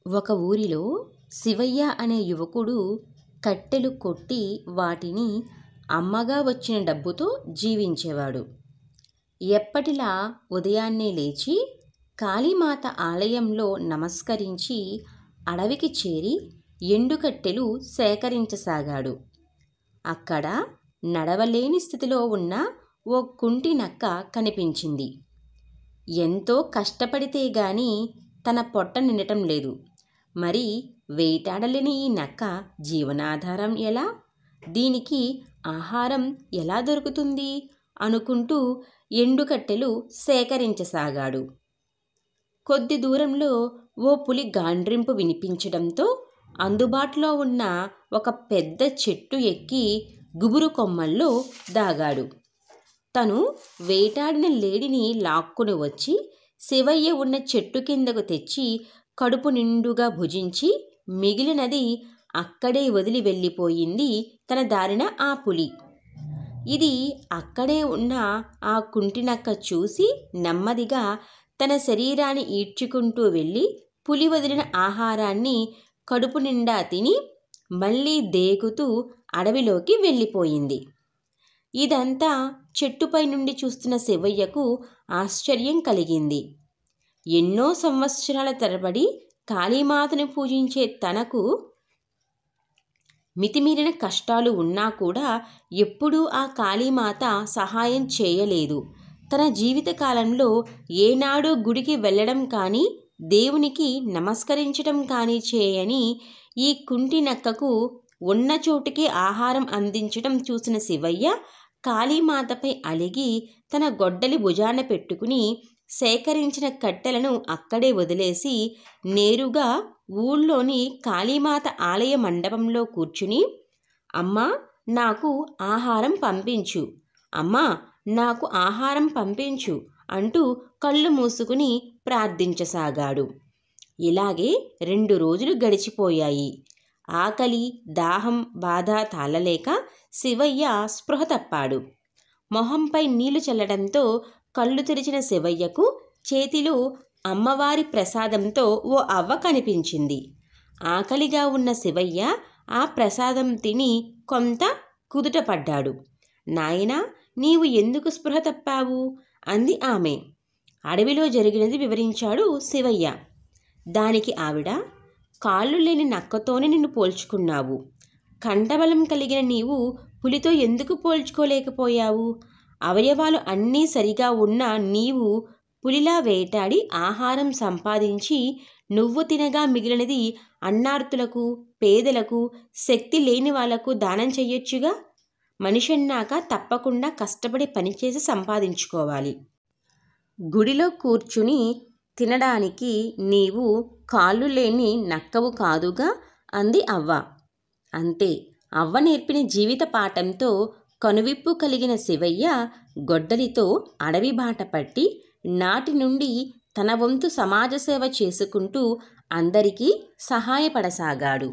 ఒక ఊరిలో శివయ్య అనే యువకుడు కట్టెలు కొట్టి వాటిని అమ్మగా వచ్చిన డబ్బుతో జీవించేవాడు. ఎప్పటిలా ఉదయాన్నే లేచి కాళీమాత ఆలయంలో నమస్కరించి అడవికి చేరి ఎండుకట్టెలు సేకరించసాగాడు. అక్కడ నడవలేని స్థితిలో ఉన్న ఓ కుంటి నక్క కనిపించింది. ఎంతో కష్టపడితే గాని తన పొట్ట నిండటం లేదు. మరి వేటాడలేని ఈ నక్క జీవనాధారం ఎలా? దీనికి ఆహారం ఎలా దొరుకుతుంది అనుకుంటూ ఎండుకట్టెలు సేకరించసాగాడు. కొద్ది దూరంలో ఓ పులి గాండ్రింపు వినిపించడంతో అందుబాటులో ఉన్న ఒక పెద్ద చెట్టు ఎక్కి గుబురు కొమ్మల్లో దాగాడు. తను వేటాడిన లేడిని లాక్కుని వచ్చి శివయ్య ఉన్న చెట్టు కిందకు తెచ్చి కడుపు నిండుగా భుజించి మిగిలినది అక్కడే వదిలి వెళ్ళిపోయింది తన దారిన ఆ పులి. ఇది అక్కడే ఉన్న ఆ కుంటినక్క చూసి నెమ్మదిగా తన శరీరాన్ని ఈడ్చుకుంటూ వెళ్ళి పులి వదిలిన ఆహారాన్ని కడుపు నిండా తిని మళ్ళీ దేకుతూ అడవిలోకి వెళ్ళిపోయింది. ఇదంతా చెట్టుపై నుండి చూస్తున్న శివయ్యకు ఆశ్చర్యం కలిగింది. ఎన్నో సంవత్సరాల తరబడి కాళీమాతను పూజించే తనకు మితిమీరిన కష్టాలు ఉన్నా కూడా ఎప్పుడూ ఆ కాళీమాత సహాయం చేయలేదు. తన జీవితకాలంలో ఏనాడు గుడికి వెళ్ళడం కానీ దేవునికి నమస్కరించడం కానీ చేయని ఈ కుంటి నక్కకు ఉన్న చోటుకి ఆహారం అందించడం చూసిన శివయ్య కాళీమాతపై అలిగి తన గొడ్డలి భుజాన పెట్టుకుని సేకరించిన కట్టెలను అక్కడే వదిలేసి నేరుగా ఊళ్ళోని కాళీమాత ఆలయ మండపంలో కూర్చుని, అమ్మా నాకు ఆహారం పంపించు, అమ్మా నాకు ఆహారం పంపించు అంటూ కళ్ళు మూసుకుని ప్రార్థించసాగాడు. ఇలాగే 2 రోజులు గడిచిపోయాయి. ఆకలి, దాహం, బాధ తాళలేక శివయ్య స్పృహ తప్పాడు. మొహంపై నీళ్లు చల్లడంతో కళ్ళు తెరిచిన శివయ్యకు చేతిలో అమ్మవారి ప్రసాదంతో ఓ అవ్వ కనిపించింది. ఆకలిగా ఉన్న శివయ్య ఆ ప్రసాదం తిని కొంత కుదుటపడ్డాడు. నాయనా, నీవు ఎందుకు స్పృహ తప్పావు అంది ఆమె. అడవిలో జరిగినది వివరించాడు శివయ్య. దానికి ఆవిడ, కాళ్ళు లేని నక్కతోనే నిన్ను పోల్చుకున్నావు. కంఠబలం కలిగిన నీవు పులితో ఎందుకు పోల్చుకోలేకపోయావు? అవయవాలు అన్నీ సరిగా ఉన్న నీవు పులిలా వేటాడి ఆహారం సంపాదించి నువ్వు తినగా మిగిలినది అన్నార్తులకు, పేదలకు, శక్తి లేని వాళ్లకు దానం చెయ్యొచ్చుగా. మనిషన్నాక తప్పకుండా కష్టపడి పనిచేసి సంపాదించుకోవాలి. గుడిలో కూర్చుని తినడానికి నీవు కాళ్ళు లేని నక్కవు కాదుగా అంది అవ్వ. అంతే, అవ్వ నేర్పిన జీవిత పాఠంతో కనువిప్పు కలిగిన శివయ్య గొడ్డలితో అడవి బాట పట్టి నాటి నుండి తన వంతు సమాజ సేవ చేసుకుంటూ అందరికీ సహాయపడసాగాడు.